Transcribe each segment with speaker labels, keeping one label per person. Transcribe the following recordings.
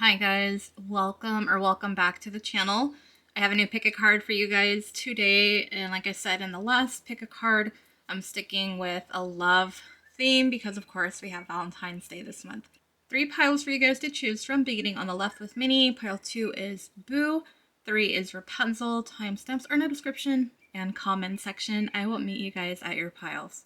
Speaker 1: Hi guys, welcome back to the channel. I have a new pick a card for you guys today, and like I said in the last pick a card, I'm sticking with a love theme because of course we have Valentine's Day this month. 3 piles for you guys to choose from, beginning on the left with Minnie. Pile 2 is Boo, 3 is Rapunzel. Timestamps are in the description and comment section. I will meet you guys at your piles.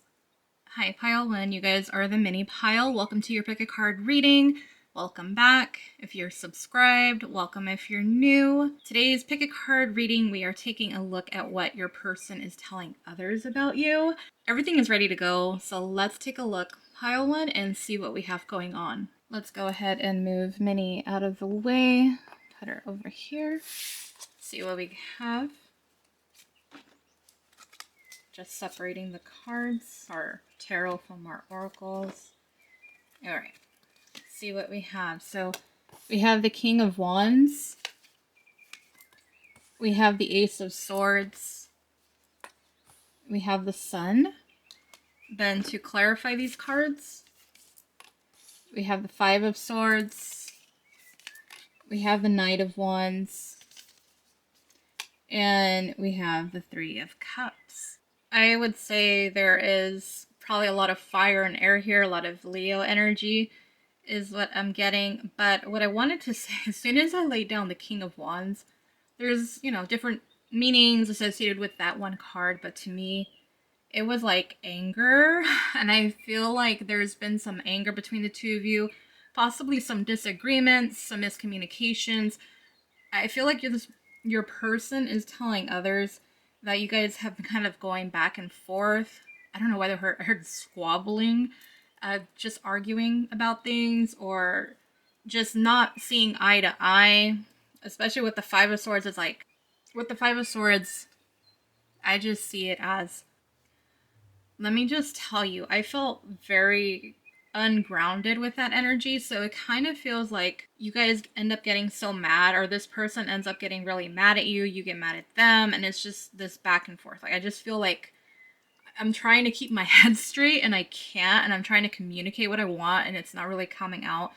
Speaker 1: Hi pile 1, you guys are the mini pile. Welcome to your pick a card reading. Welcome back. If you're subscribed, welcome if you're new. Today's pick a card reading, we are taking a look at what your person is telling others about you. Everything is ready to go, so let's take a look, pile 1, and see what we have going on. Let's go ahead and move Minnie out of the way. Put her over here. See what we have. Just separating the cards, our tarot from our oracles. Alright. See what we have. So we have the King of Wands. We have the Ace of Swords. We have the Sun. Then to clarify these cards, we have the Five of Swords. We have the Knight of Wands. And we have the Three of Cups. I would say there is probably a lot of fire and air here, a lot of Leo energy is what I'm getting. But what I wanted to say, as soon as I laid down the King of Wands, there's, different meanings associated with that one card, but to me, it was like anger, and I feel like there's been some anger between the two of you, possibly some disagreements, some miscommunications. I feel like your person is telling others that you guys have been kind of going back and forth. I don't know whether I heard squabbling, just arguing about things, or just not seeing eye to eye, especially with the Five of Swords. It's like, with the Five of Swords, I just see it as, let me just tell you, I felt very ungrounded with that energy. So it kind of feels like you guys end up getting so mad, or this person ends up getting really mad at you, you get mad at them, and it's just this back and forth. Like, I just feel like I'm trying to keep my head straight and I can't, and I'm trying to communicate what I want and it's not really coming out.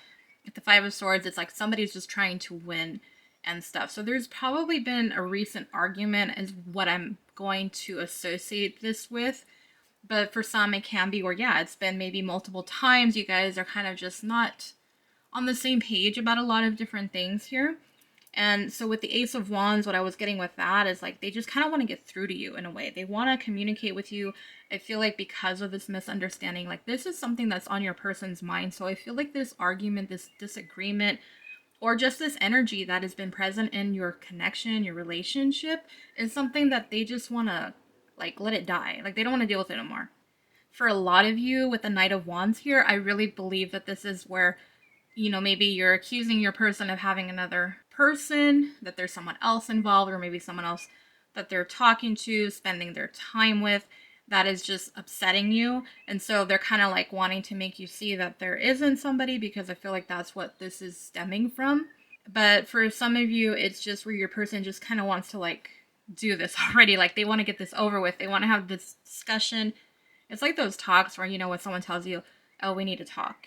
Speaker 1: With the Five of Swords, it's like somebody's just trying to win and stuff. So there's probably been a recent argument is what I'm going to associate this with. But for some it can be where, yeah, it's been maybe multiple times. You guys are kind of just not on the same page about a lot of different things here. And so with the Ace of Wands, what I was getting with that is like they just kind of want to get through to you in a way. They want to communicate with you. I feel like because of this misunderstanding, like this is something that's on your person's mind. So I feel like this argument, this disagreement, or just this energy that has been present in your connection, your relationship, is something that they just want to like let it die. Like they don't want to deal with it anymore. For a lot of you with the Knight of Wands here, I really believe that this is where, maybe you're accusing your person of having another person, that there's someone else involved, or maybe someone else that they're talking to, spending their time with, that is just upsetting you. And so they're kind of like wanting to make you see that there isn't somebody, because I feel like that's what this is stemming from. But for some of you, it's just where your person just kind of wants to like do this already. Like they want to get this over with. They want to have this discussion. It's like those talks where, when someone tells you, oh, we need to talk.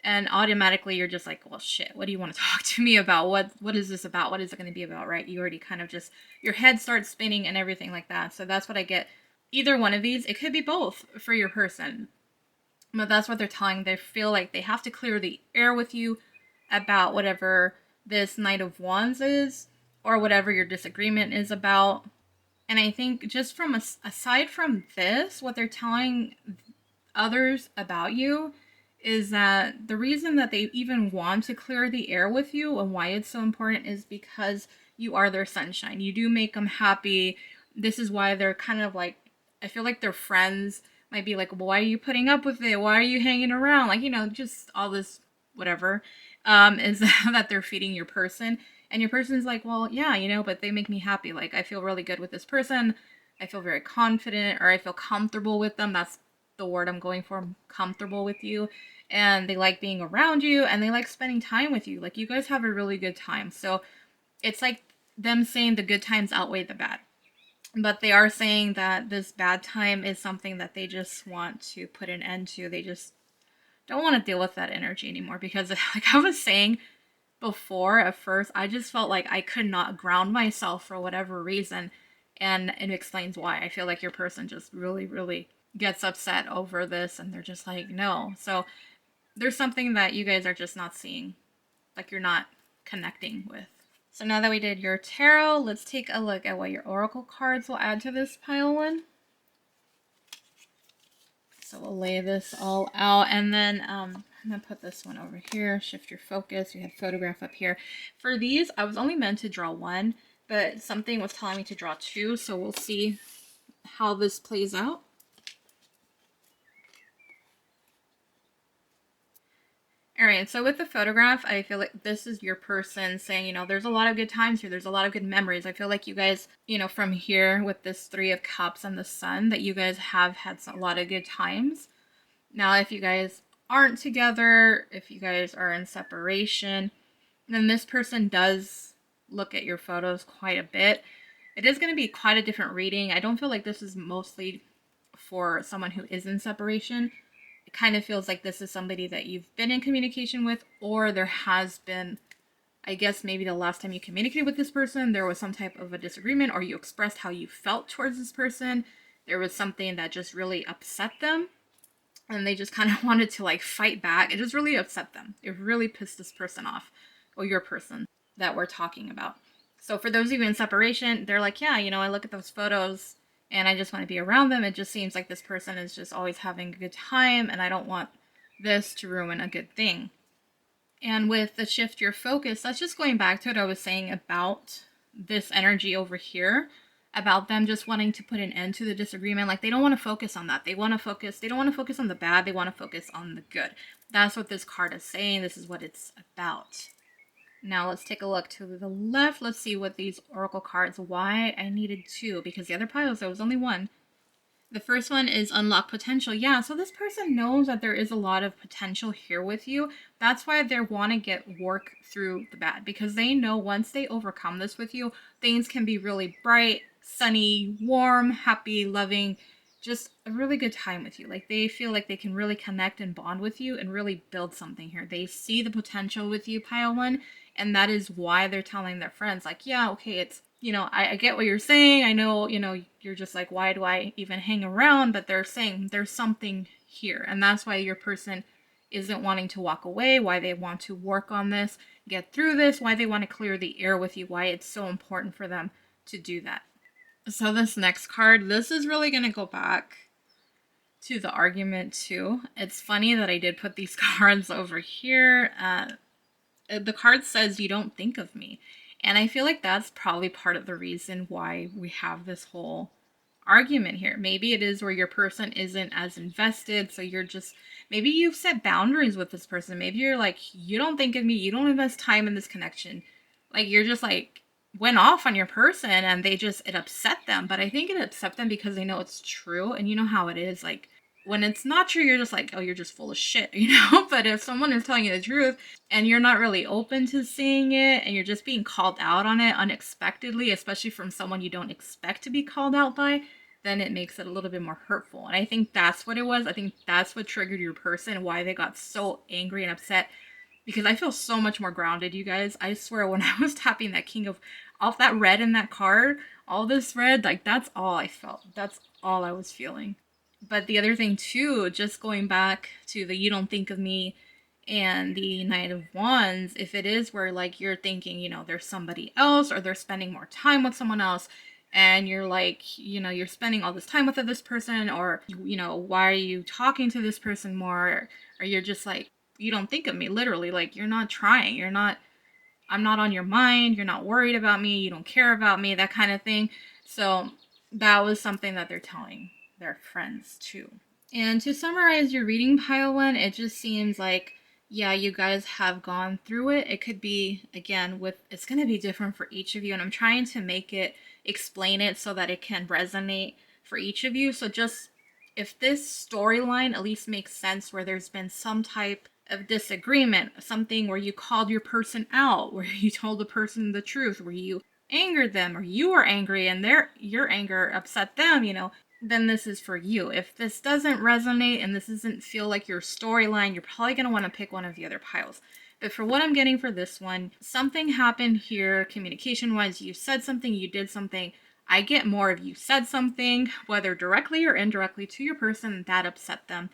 Speaker 1: And automatically you're just like, well, shit, what do you want to talk to me about? What is this about? What is it going to be about, right? You already kind of just, your head starts spinning and everything like that. So that's what I get. Either one of these, it could be both for your person. But that's what they're telling. They feel like they have to clear the air with you about whatever this Knight of Wands is, or whatever your disagreement is about. And I think just from aside from this, what they're telling others about you is that the reason that they even want to clear the air with you and why it's so important is because you are their sunshine. You do make them happy. This is why they're kind of like, I feel like their friends might be like, well, why are you putting up with it? Why are you hanging around? Like, just all this whatever, is that they're feeding your person. And your person's like, well, yeah, but they make me happy. Like, I feel really good with this person. I feel very confident, or I feel comfortable with them. That's the word I'm going for. I'm comfortable with you. And they like being around you, and they like spending time with you. Like, you guys have a really good time. So it's like them saying the good times outweigh the bad. But they are saying that this bad time is something that they just want to put an end to. They just don't want to deal with that energy anymore, because like I was saying, before at first, I just felt like I could not ground myself for whatever reason. And it explains why. I feel like your person just really, really gets upset over this and they're just like, no. So there's something that you guys are just not seeing, like you're not connecting with. So now that we did your tarot, let's take a look at what your oracle cards will add to this pile one. So we'll lay this all out, and then I'm going to put this one over here, shift your focus. We have photograph up here. For these, I was only meant to draw one, but something was telling me to draw two, so we'll see how this plays out. All right, so with the photograph, I feel like this is your person saying, you know, there's a lot of good times here. There's a lot of good memories. I feel like you guys, you know, from here with this Three of Cups and the Sun, that you guys have had a lot of good times. Now, if you guys aren't together, if you guys are in separation, then this person does look at your photos quite a bit. It is going to be quite a different reading. I don't feel like this is mostly for someone who is in separation. It kind of feels like this is somebody that you've been in communication with, or there has been, I guess maybe the last time you communicated with this person, there was some type of a disagreement, or you expressed how you felt towards this person. There was something that just really upset them, and they just kind of wanted to like fight back. It just really upset them. It really pissed this person off, or your person that we're talking about. So for those of you in separation, they're like, yeah, you know, I look at those photos and I just want to be around them. It just seems like this person is just always having a good time, and I don't want this to ruin a good thing. And with the shift your focus, that's just going back to what I was saying about this energy over here, about them just wanting to put an end to the disagreement. Like, they don't want to focus on that. They don't want to focus on the bad. They want to focus on the good. That's what this card is saying. This is what it's about. Now let's take a look to the left. Let's see what these oracle cards, why I needed two, because the other piles, there was only one. The first one is unlock potential. Yeah, so this person knows that there is a lot of potential here with you. That's why they want to work through the bad, because they know once they overcome this with you, things can be really bright, sunny, warm, happy, loving, just a really good time with you. Like, they feel like they can really connect and bond with you and really build something here. They see the potential with you, pile one, and that is why they're telling their friends, like, yeah, okay, it's, you know, I get what you're saying. I know, you know, you're just like, why do I even hang around? But they're saying there's something here. And that's why your person isn't wanting to walk away, why they want to work on this, get through this, why they want to clear the air with you, why it's so important for them to do that. So this next card, this is really going to go back to the argument too. It's funny that I did put these cards over here. The card says, you don't think of me. And I feel like that's probably part of the reason why we have this whole argument here. Maybe it is where your person isn't as invested, so you're just, maybe you've set boundaries with this person. Maybe you're like, you don't think of me, you don't invest time in this connection. Like, you're just like, went off on your person and it upset them. But I think it upset them because they know it's true. And you know how it is, like, when it's not true, you're just like, oh, you're just full of shit, you know? But if someone is telling you the truth and you're not really open to seeing it and you're just being called out on it unexpectedly, especially from someone you don't expect to be called out by, then it makes it a little bit more hurtful. And I think that's what it was. I think that's what triggered your person, why they got so angry and upset. Because I feel so much more grounded, you guys. I swear, when I was tapping that king of, off that red in that card, all this red, like, that's all I felt. That's all I was feeling. But the other thing too, just going back to the you don't think of me and the Knight of Wands, if it is where like you're thinking, you know, there's somebody else or they're spending more time with someone else, and you're like, you know, you're spending all this time with this person, or, you know, why are you talking to this person more? Or you're just like, you don't think of me, literally, like, you're not trying, I'm not on your mind, you're not worried about me, you don't care about me, that kind of thing. So that was something that they're telling their friends too. And to summarize your reading, pile one, it just seems like, yeah, you guys have gone through it. It could be, again, it's going to be different for each of you, and I'm trying to explain it so that it can resonate for each of you. So just, if this storyline at least makes sense, where there's been some type of disagreement, something where you called your person out, where you told the person the truth, where you angered them, or you were angry and your anger upset them, you know, then this is for you. If this doesn't resonate and this doesn't feel like your storyline, you're probably going to want to pick one of the other piles. But for what I'm getting for this one, something happened here communication-wise. You said something, you did something. I get more of you said something, whether directly or indirectly to your person, that upset them.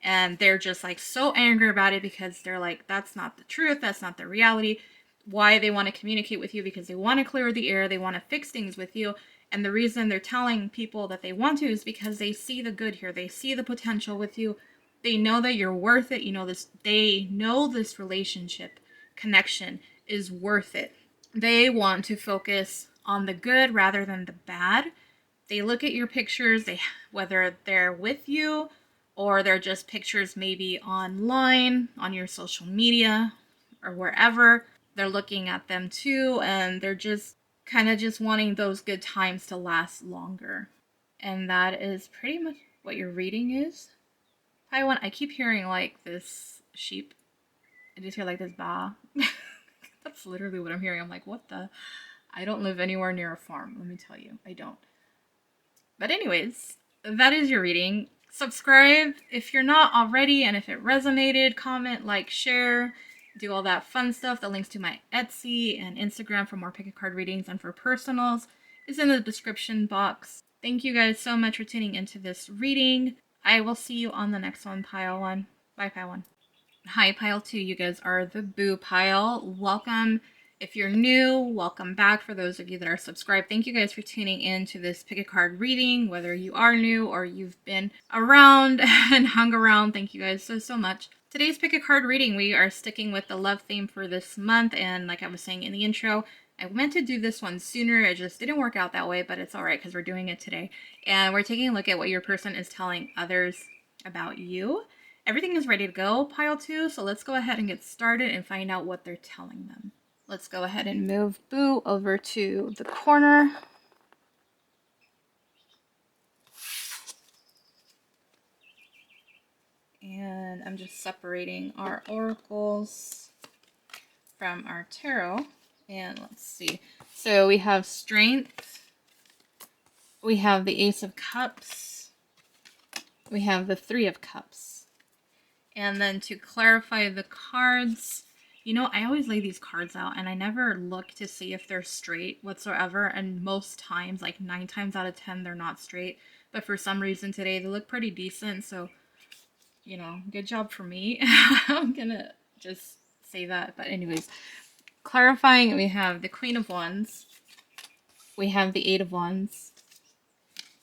Speaker 1: And they're just like so angry about it because they're like, that's not the truth, that's not the reality. Why they want to communicate with you, because they want to clear the air, they want to fix things with you. And the reason they're telling people that they want to is because they see the good here, they see the potential with you. They know that you're worth it. You know this. They know this relationship connection is worth it. They want to focus on the good rather than the bad. They look at your pictures, whether they're with you or they're just pictures maybe online, on your social media, or wherever. They're looking at them too, and they're just kind of just wanting those good times to last longer. And that is pretty much what your reading is. I keep hearing like this sheep. I just hear like this ba. That's literally what I'm hearing. I'm like, what the? I don't live anywhere near a farm, let me tell you. I don't. But anyways, that is your reading. Subscribe if you're not already, and if it resonated, comment, like, share, do all that fun stuff. The links to my Etsy and Instagram for more pick a card readings and for personals is in the description box. Thank you guys so much for tuning into this reading. I will see you on the next one, Pile 1. Bye, Pile 1. Hi, Pile 2. You guys are the Boo Pile. Welcome. If you're new, welcome back. For those of you that are subscribed, thank you guys for tuning in to this pick a card reading. Whether you are new or you've been around and hung around, thank you guys so much. Today's pick a card reading, we are sticking with the love theme for this month. And like I was saying in the intro, I meant to do this one sooner. It just didn't work out that way, but it's all right because we're doing it today. And we're taking a look at what your person is telling others about you. Everything is ready to go, Pile 2. So let's go ahead and get started and find out what they're telling them. Let's go ahead and move Boo over to the corner. And I'm just separating our oracles from our tarot. And let's see. So we have Strength. We have the Ace of Cups. We have the Three of Cups. And then to clarify the cards, you know, I always lay these cards out and I never look to see if they're straight whatsoever. And most times, like 9 times out of 10, they're not straight. But for some reason today, they look pretty decent. So, you know, good job for me. I'm gonna just say that. But anyways, clarifying, we have the Queen of Wands. We have the Eight of Wands.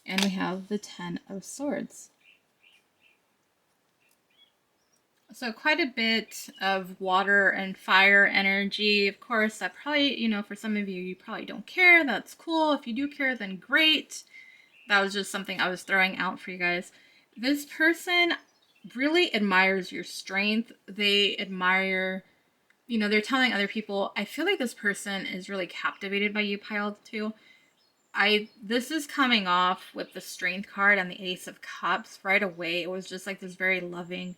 Speaker 1: And we have the Ten of Swords. So quite a bit of water and fire energy. Of course, that probably, you know, for some of you, you probably don't care. That's cool. If you do care, then great. That was just something I was throwing out for you guys. This person really admires your strength. They admire, you know, they're telling other people, I feel like this person is really captivated by you, Pile 2. This is coming off with the Strength card and the Ace of Cups right away. It was just like this very loving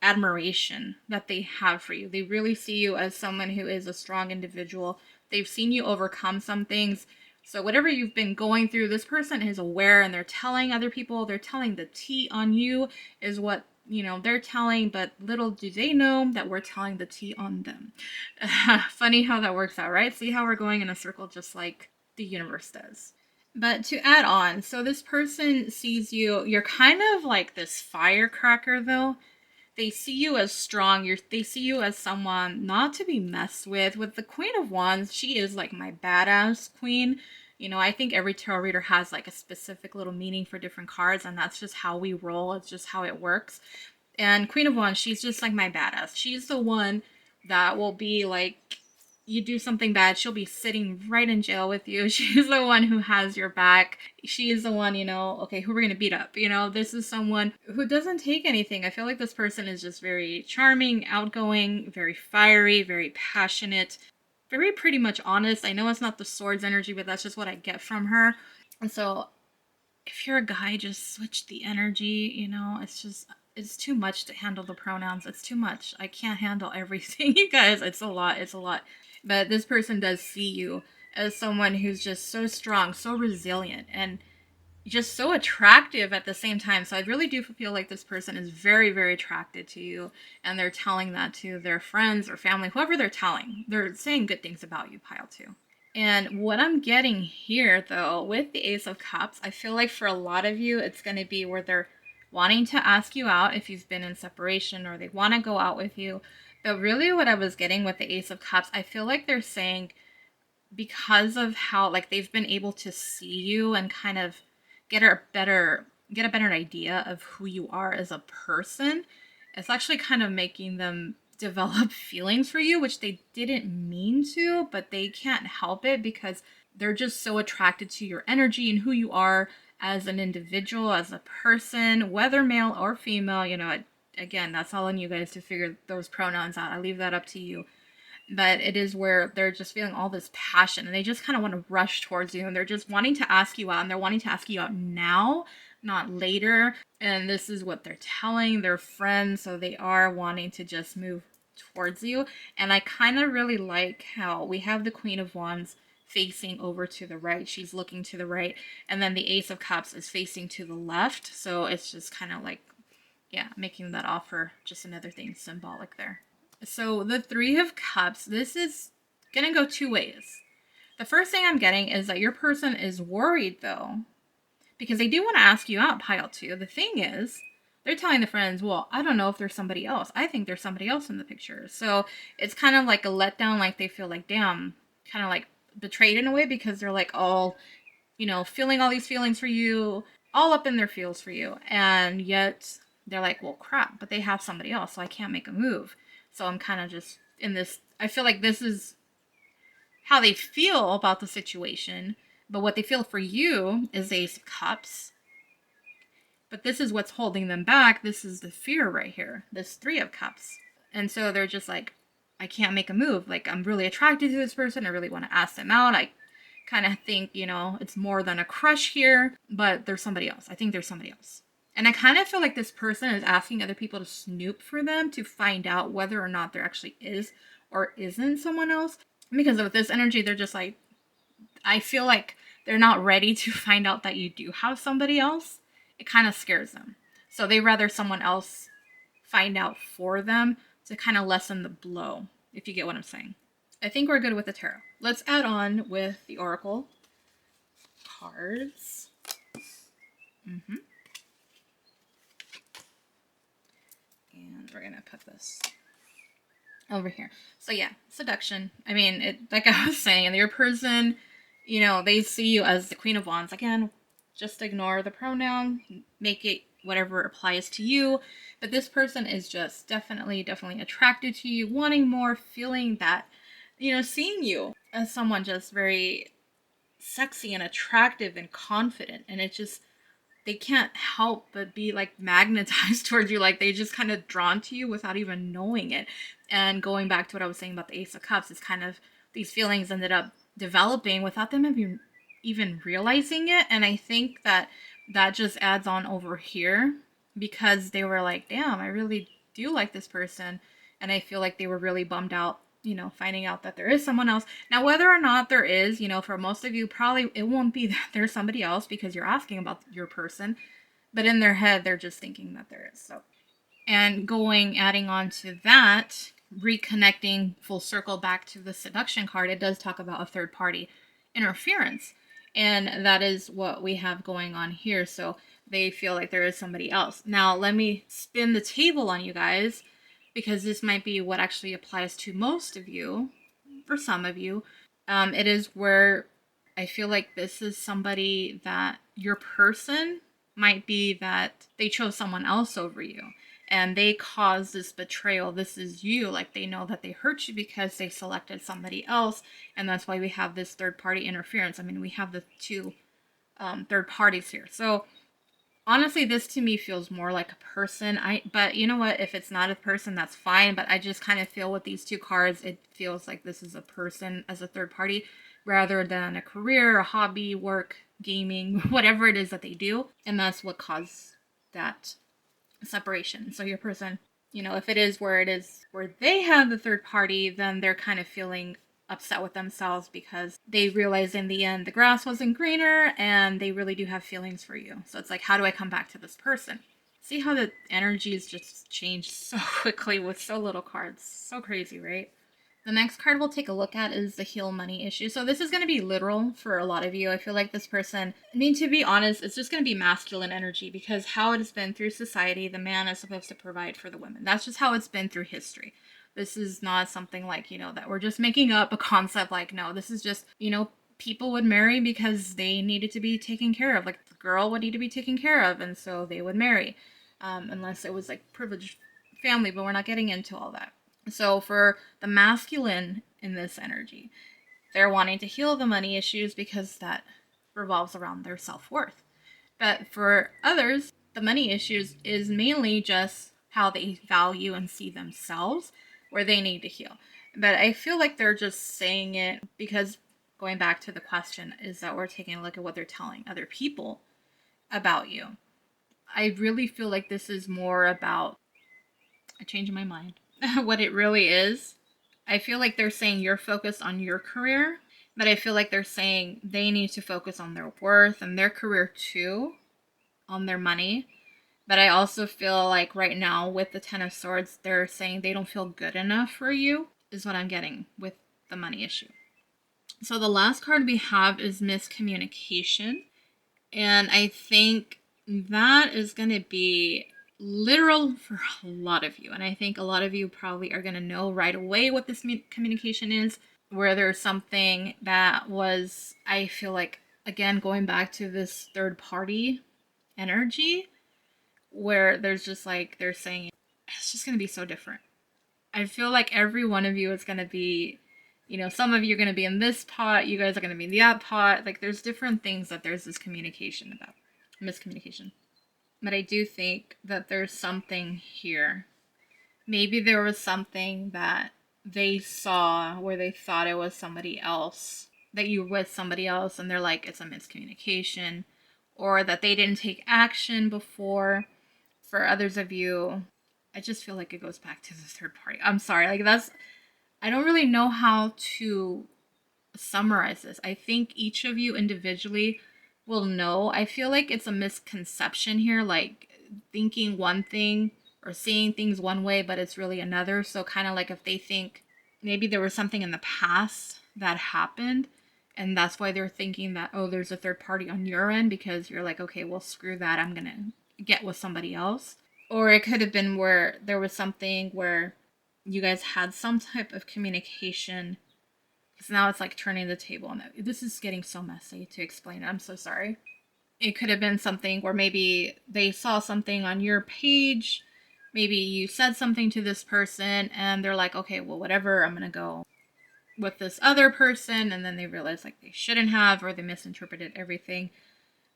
Speaker 1: admiration that they have for you. They really see you as someone who is a strong individual. They've seen you overcome some things. So whatever you've been going through, this person is aware and they're telling other people, they're telling the tea on you is what, you know, they're telling, but little do they know that we're telling the tea on them. Funny how that works out, right? See how we're going in a circle just like the universe does. But to add on, so this person sees you, you're kind of like this firecracker though. They see you as strong. They see you as someone not to be messed with. With the Queen of Wands, she is like my badass queen. You know, I think every tarot reader has like a specific little meaning for different cards, and that's just how we roll. It's just how it works. And Queen of Wands, she's just like my badass. She's the one that will be like, you do something bad, she'll be sitting right in jail with you. She's the one who has your back. She is the one, you know, okay, who we're gonna beat up. You know, this is someone who doesn't take anything. I feel like this person is just very charming, outgoing, very fiery, very passionate, very pretty much honest. I know it's not the swords energy, but that's just what I get from her. And so if you're a guy, just switch the energy, you know, it's too much to handle the pronouns. It's too much. I can't handle everything, you guys. It's a lot. But this person does see you as someone who's just so strong, so resilient. And just so attractive at the same time. So I really do feel like this person is very, very attracted to you, and they're telling that to their friends or family, whoever they're telling. They're saying good things about you, pile two. And what I'm getting here, though, with the Ace of Cups, I feel like for a lot of you, it's going to be where they're wanting to ask you out if you've been in separation, or they want to go out with you. But really, what I was getting with the Ace of Cups, I feel like they're saying, because of how like they've been able to see you and kind of get a better idea of who you are as a person, it's actually kind of making them develop feelings for you, which they didn't mean to, but they can't help it because they're just so attracted to your energy and who you are as an individual, as a person, whether male or female. Again, that's all on you guys to figure those pronouns out. I leave that up to you. But it is where they're just feeling all this passion, and they just kind of want to rush towards you, and they're just wanting to ask you out, and they're wanting to ask you out now, not later. And this is what they're telling their friends, so they are wanting to just move towards you. And I kind of really like how we have the Queen of Wands facing over to the right. She's looking to the right, and then the Ace of Cups is facing to the left. So it's just kind of like, yeah, making that offer just another thing symbolic there. So the Three of Cups, this is going to go two ways. The first thing I'm getting is that your person is worried, though, because they do want to ask you out, pile two. The thing is, they're telling the friends, well, I don't know if there's somebody else. I think there's somebody else in the picture. So it's kind of like a letdown, like they feel like, damn, kind of like betrayed in a way, because they're like all, feeling all these feelings for you, all up in their feels for you. And yet they're like, well, crap, but they have somebody else, so I can't make a move. So I'm kind of just in this, I feel like this is how they feel about the situation, but what they feel for you is Ace of Cups. But this is what's holding them back. This is the fear right here, this Three of Cups. And so they're just like, I can't make a move. Like, I'm really attracted to this person. I really want to ask them out. I kind of think, it's more than a crush here, but there's somebody else. I think there's somebody else. And I kind of feel like this person is asking other people to snoop for them to find out whether or not there actually is or isn't someone else. Because with this energy, they're just like, I feel like they're not ready to find out that you do have somebody else. It kind of scares them. So they rather someone else find out for them to kind of lessen the blow, if you get what I'm saying. I think we're good with the tarot. Let's add on with the oracle cards. And we're gonna put this over here. So yeah, seduction. I mean, like I was saying, and your person, they see you as the Queen of Wands. Again, just ignore the pronoun, make it whatever applies to you. But this person is just definitely attracted to you, wanting more, feeling that, seeing you as someone just very sexy and attractive and confident. And it just, they can't help but be like magnetized towards you. Like they just kind of drawn to you without even knowing it. And going back to what I was saying about the Ace of Cups, is kind of these feelings ended up developing without them even realizing it. And I think that just adds on over here, because they were like, damn, I really do like this person. And I feel like they were really bummed out, finding out that there is someone else. Now, whether or not there is, for most of you, probably it won't be that there's somebody else because you're asking about your person. But in their head, they're just thinking that there is. So, and adding on to that, reconnecting full circle back to the seduction card, it does talk about a third party interference. And that is what we have going on here. So they feel like there is somebody else. Now, let me spin the table on you guys, because this might be what actually applies to most of you, for some of you. It is where I feel like this is somebody that your person might be that they chose someone else over you. And they caused this betrayal. This is you. Like they know that they hurt you because they selected somebody else. And that's why we have this third party interference. I mean, we have the two third parties here. So honestly, this to me feels more like a person. But you know what? If it's not a person, that's fine. But I just kind of feel with these two cards, it feels like this is a person as a third party rather than a career, a hobby, work, gaming, whatever it is that they do. And that's what caused that separation. So your person, if it is where they have the third party, then they're kind of feeling upset with themselves because they realize in the end the grass wasn't greener and they really do have feelings for you. So it's like, how do I come back to this person? See how the energies just change so quickly with so little cards. So crazy, right? The next card we'll take a look at is the heal money issue. So this is going to be literal for a lot of you. I feel like this person, I mean, to be honest, it's just going to be masculine energy because how it has been through society, the man is supposed to provide for the women. That's just how it's been through history. This is not something like, that we're just making up a concept like, no, this is just, people would marry because they needed to be taken care of. Like the girl would need to be taken care of, and so they would marry. Unless it was like privileged family, but we're not getting into all that. So for the masculine in this energy, they're wanting to heal the money issues because that revolves around their self-worth. But for others, the money issues is mainly just how they value and see themselves, where they need to heal. But I feel like they're just saying it because, going back to the question, is that we're taking a look at what they're telling other people about you. I really feel like this is more about, I changed my mind, what it really is. I feel like they're saying you're focused on your career, but I feel like they're saying they need to focus on their worth and their career too, on their money. But I also feel like right now with the Ten of Swords, they're saying they don't feel good enough for you, is what I'm getting with the money issue. So the last card we have is miscommunication. And I think that is going to be literal for a lot of you. And I think a lot of you probably are going to know right away what this communication is, where there's something that was, I feel like, again, going back to this third party energy, where there's just like, they're saying, it's just going to be so different. I feel like every one of you is going to be, some of you are going to be in this pot, you guys are going to be in that pot. Like, there's different things that there's this communication about, miscommunication. But I do think that there's something here. Maybe there was something that they saw where they thought it was somebody else, that you were with somebody else, and they're like, it's a miscommunication, or that they didn't take action before. For others of you, I just feel like it goes back to the third party. I'm sorry, I don't really know how to summarize this. I think each of you individually will know. I feel like it's a misconception here, like thinking one thing or seeing things one way, but it's really another. So kind of like if they think maybe there was something in the past that happened, and that's why they're thinking that, oh, there's a third party on your end, because you're like, okay, well, screw that, I'm going to get with somebody else. Or it could have been where there was something where you guys had some type of communication, because now it's like turning the table. And this is getting so messy to explain it. I'm so sorry. It could have been something where maybe they saw something on your page. Maybe you said something to this person and they're like, okay, well, whatever, I'm going to go with this other person. And then they realize like they shouldn't have, or they misinterpreted everything.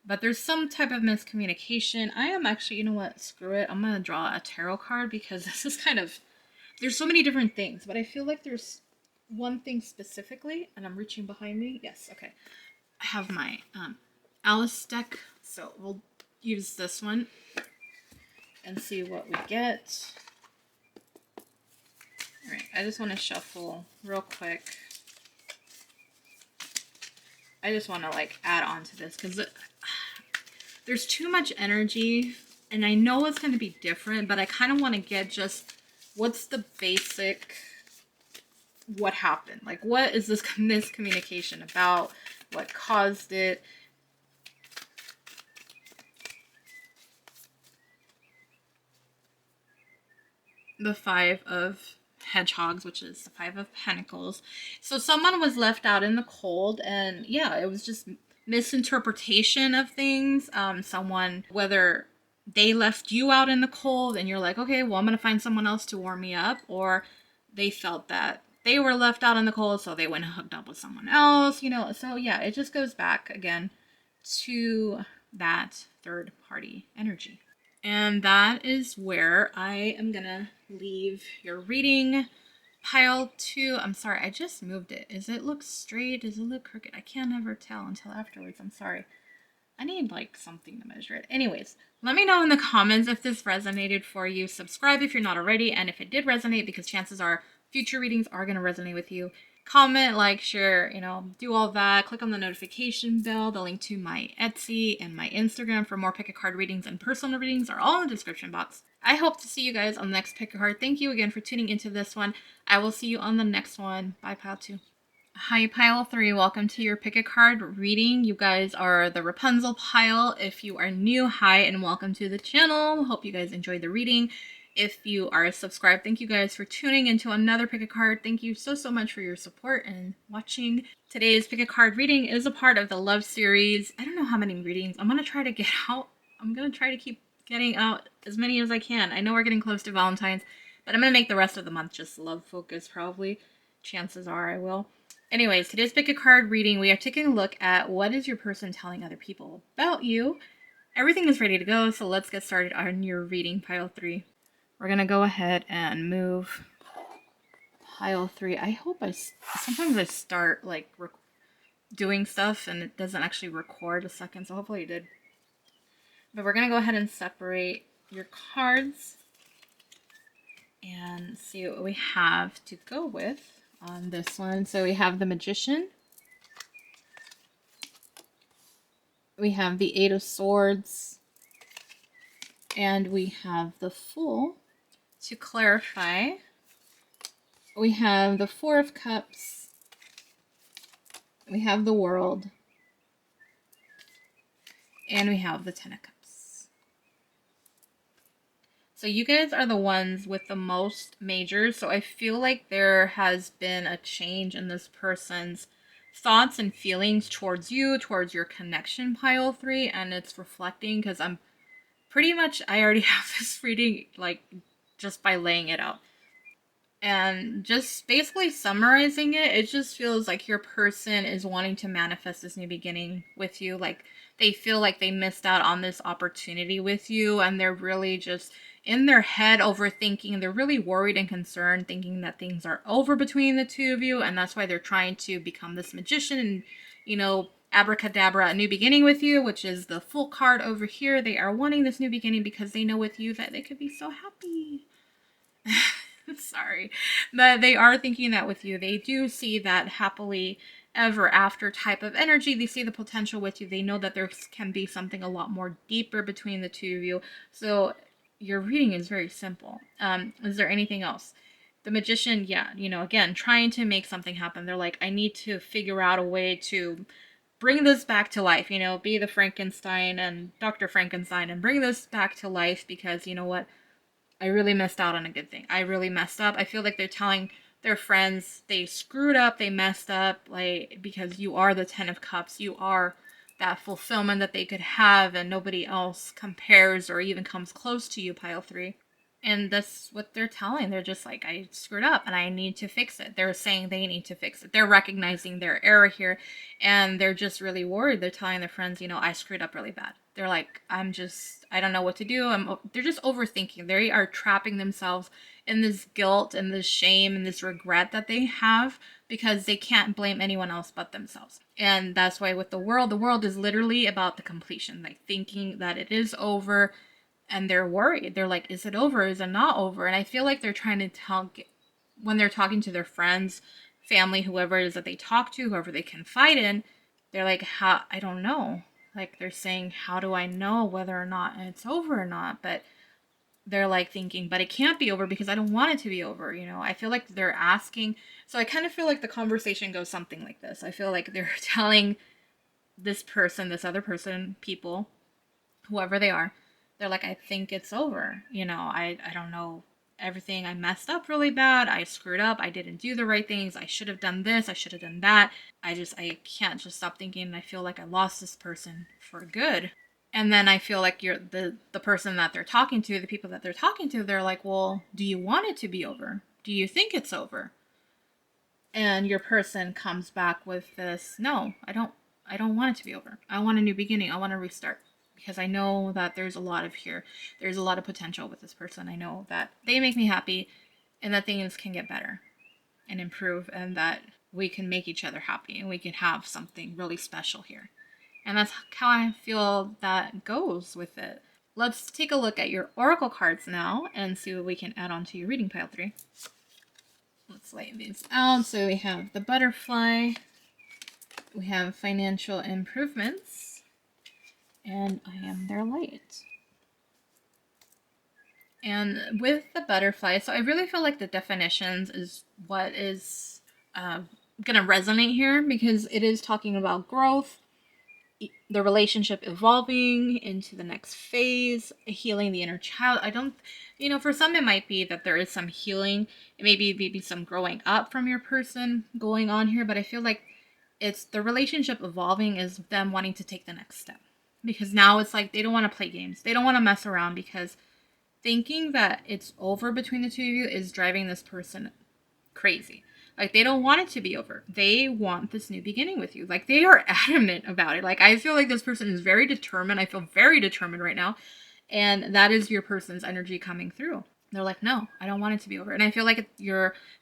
Speaker 1: But there's some type of miscommunication. I am actually, you know what, screw it. I'm going to draw a tarot card because this is kind of, there's so many different things, but I feel like there's one thing specifically, and I'm reaching behind me. Yes, okay. I have my Alice deck, so we'll use this one and see what we get. All right, I just want to shuffle real quick. I just want to like add on to this because there's too much energy, and I know it's going to be different, but I kind of want to get just what's the basic, what happened? Like, what is this miscommunication about? What caused it? The Five of Hedgehogs, which is the Five of Pentacles. So someone was left out in the cold, and yeah, it was just misinterpretation of things. Someone, whether they left you out in the cold and you're like, okay, well, I'm going to find someone else to warm me up, or they felt that they were left out in the cold, so they went and hooked up with someone else, So yeah, it just goes back again to that third party energy. And that is where I am gonna leave your reading. Pile 2, I'm sorry, I just moved it. Does it look straight? Does it look crooked? I can't ever tell until afterwards. I'm sorry. I need like something to measure it. Anyways, let me know in the comments if this resonated for you. Subscribe if you're not already, and if it did resonate, because chances are future readings are going to resonate with you. comment, like, share, do all that. Click on the notification bell. The link to my Etsy and my Instagram for more pick a card readings and personal readings are all in the description box. I hope to see you guys on the next pick a card. Thank you again for tuning into this one. I will see you on the next one. Bye, Pile 2. Hi, Pile 3. Welcome to your pick a card reading. You guys are the Rapunzel pile. If you are new, hi and welcome to the channel. Hope you guys enjoyed the reading. If you are subscribed, thank you guys for tuning into another pick a card. Thank you so much for your support and watching. Today's pick a card reading is a part of the love series. I don't know how many readings I'm going to try to get out. I'm going to try to keep getting out as many as I can. I know we're getting close to Valentine's, but I'm going to make the rest of the month just love focused probably. Chances are I will. Anyways, today's pick a card reading, we are taking a look at what is your person telling other people about you. Everything is ready to go, so let's get started on your reading, Pile 3. We're going to go ahead and move Pile 3. I hope sometimes I start like doing stuff and it doesn't actually record a second, so hopefully it did. But we're going to go ahead and separate your cards and see what we have to go with on this one. So we have the Magician. We have the Eight of Swords. And we have the Fool. To clarify, we have the Four of Cups. We have the World. And we have the Ten of Cups. So you guys are the ones with the most majors. So I feel like there has been a change in this person's thoughts and feelings towards you, towards your connection, Pile 3. And it's reflecting because I already have this reading, like, just by laying it out. And just basically summarizing it, it just feels like your person is wanting to manifest this new beginning with you. Like, they feel like they missed out on this opportunity with you, and they're really just in their head overthinking. They're really worried and concerned, thinking that things are over between the two of you, and that's why they're trying to become this magician and, abracadabra, a new beginning with you, which is the Fool card over here. They are wanting this new beginning because they know with you that they could be so happy. Sorry, but they are thinking that with you. They do see that happily ever after type of energy. They see the potential with you. They know that there can be something a lot more deeper between the two of you. So your reading is very simple. Is there anything else? The Magician, yeah, again, trying to make something happen. They're like, I need to figure out a way to bring this back to life, be the Frankenstein and Dr. Frankenstein and bring this back to life because, you know what? I really messed out on a good thing. I really messed up. I feel like they're telling their friends they screwed up, they messed up, like, because you are the Ten of Cups. You are that fulfillment that they could have and nobody else compares or even comes close to you, Pile 3. And that's what they're telling. They're just like, I screwed up and I need to fix it. They're saying they need to fix it. They're recognizing their error here and they're just really worried. They're telling their friends, I screwed up really bad. They're like, I don't know what to do. They're just overthinking. They are trapping themselves in this guilt and this shame and this regret that they have because they can't blame anyone else but themselves. And that's why with the world is literally about the completion, like thinking that it is over. And they're worried. They're like, is it over? Is it not over? And I feel like they're trying to tell, when they're talking to their friends, family, whoever it is that they talk to, whoever they confide in, they're like, I don't know. Like, they're saying, how do I know whether or not it's over or not? But they're like thinking, but it can't be over because I don't want it to be over. I feel like they're asking. So I kind of feel like the conversation goes something like this. I feel like they're telling this other person, people, whoever they are, they're like, I think it's over. I don't know everything. I messed up really bad. I screwed up. I didn't do the right things. I should have done this. I should have done that. I can't just stop thinking. I feel like I lost this person for good. And then I feel like you're the person that they're talking to, the people that they're talking to, they're like, well, do you want it to be over? Do you think it's over? And your person comes back with this, no, I don't want it to be over. I want a new beginning. I want to restart. Because I know that there's a lot of potential with this person. I know that they make me happy and that things can get better and improve and that we can make each other happy and we can have something really special here. And that's how I feel that goes with it. Let's take a look at your oracle cards now and see what we can add on to your reading, Pile 3. Let's lay these out. So we have the butterfly, we have financial improvements, and I am their light. And with the butterfly, so I really feel like the definitions is what is going to resonate here, because it is talking about growth, the relationship evolving into the next phase, healing the inner child. I don't, for some it might be that there is some healing, maybe some growing up from your person going on here, but I feel like it's the relationship evolving is them wanting to take the next step, because now it's like they don't want to play games, they don't want to mess around, because thinking that it's over between the two of you is driving this person crazy. Like, they don't want it to be over. They want this new beginning with you. Like, they are adamant about it. Like, I feel like this person is very determined. I feel very determined right now. And that is your person's energy coming through. They're like, no, I don't want it to be over. And I feel like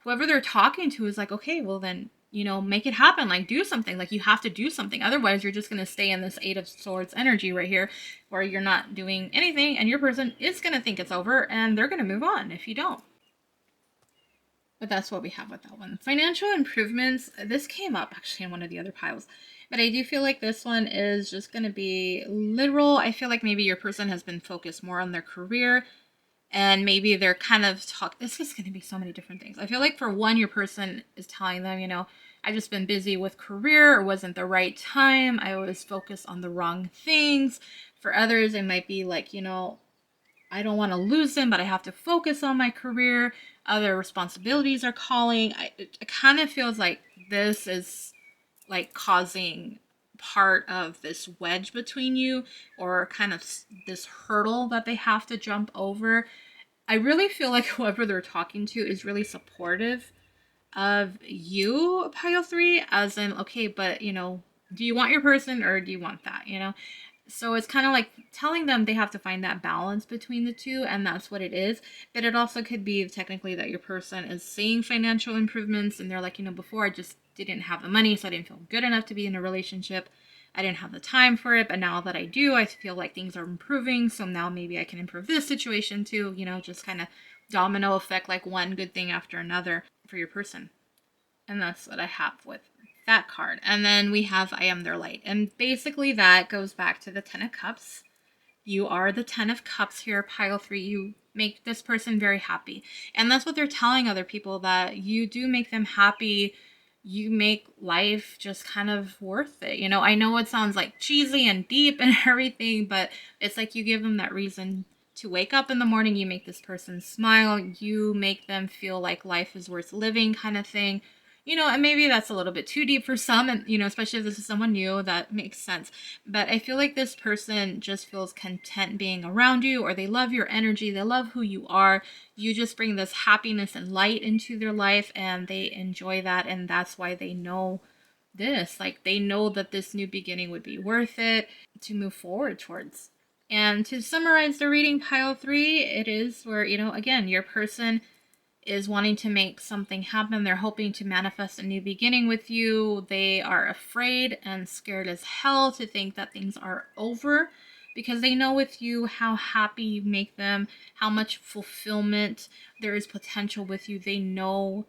Speaker 1: whoever they're talking to is like, okay, well then, make it happen. Like, do something. Like, you have to do something. Otherwise, you're just going to stay in this Eight of Swords energy right here, where you're not doing anything, and your person is going to think it's over, and they're going to move on if you don't. But that's what we have with that one. Financial improvements. This came up actually in one of the other piles. But I do feel like this one is just going to be literal. I feel like maybe your person has been focused more on their career, and maybe they're kind of this is going to be so many different things. I feel like for one, your person is telling them, I've just been busy with career, or wasn't the right time. I was focused on the wrong things. For others, it might be like, I don't want to lose them, but I have to focus on my career. Other responsibilities are calling. It kind of feels like this is like causing part of this wedge between you, or kind of this hurdle that they have to jump over. I really feel like whoever they're talking to is really supportive of you, pile 3, as in, okay, but, do you want your person or do you want that, So it's kind of like telling them they have to find that balance between the two, and that's what it is. But it also could be technically that your person is seeing financial improvements, and they're like, before I just didn't have the money, so I didn't feel good enough to be in a relationship. I didn't have the time for it, but now that I do, I feel like things are improving, so now maybe I can improve this situation too, just kind of domino effect, like one good thing after another for your person. And that's what I have with that card. And then we have I am their light. And basically that goes back to the 10 of Cups. You are the 10 of Cups here, pile 3. You make this person very happy. And that's what they're telling other people, that you do make them happy. You make life just kind of worth it. I know it sounds like cheesy and deep and everything, but it's like you give them that reason to wake up in the morning. You make this person smile. You make them feel like life is worth living, kind of thing. And maybe that's a little bit too deep for some, and, especially if this is someone new, that makes sense. But I feel like this person just feels content being around you, or they love your energy. They love who you are. You just bring this happiness and light into their life, and they enjoy that. And that's why they know this. Like, they know that this new beginning would be worth it to move forward towards. And to summarize the reading, pile 3, it is where, again, your person is wanting to make something happen. They're hoping to manifest a new beginning with you. They are afraid and scared as hell to think that things are over, because they know with you how happy you make them, how much fulfillment there is potential with you. They know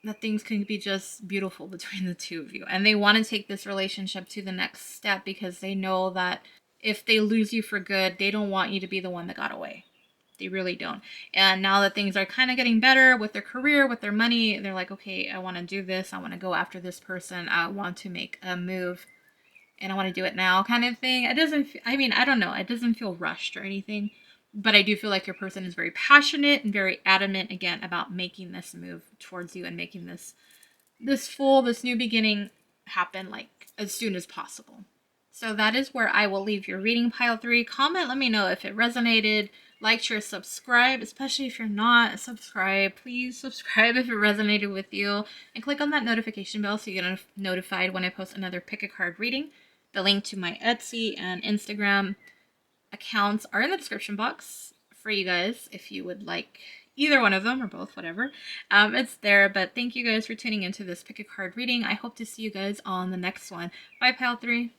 Speaker 1: that things can be just beautiful between the two of you. And they want to take this relationship to the next step, because they know that if they lose you for good, they don't want you to be the one that got away. They really don't. And now that things are kind of getting better with their career, with their money, they're like, okay, I want to do this. I want to go after this person. I want to make a move, and I want to do it now, kind of thing. It doesn't, I don't know. It doesn't feel rushed or anything. But I do feel like your person is very passionate and very adamant, again, about making this move towards you and making this new beginning happen, like, as soon as possible. So that is where I will leave your reading, pile 3. Comment, let me know if it resonated. Like, share, subscribe, especially if you're not subscribed. Please subscribe if it resonated with you. And click on that notification bell so you get notified when I post another pick a card reading. The link to my Etsy and Instagram accounts are in the description box for you guys if you would like either one of them or both, whatever. It's there. But thank you guys for tuning into this pick a card reading. I hope to see you guys on the next one. Bye, pile 3.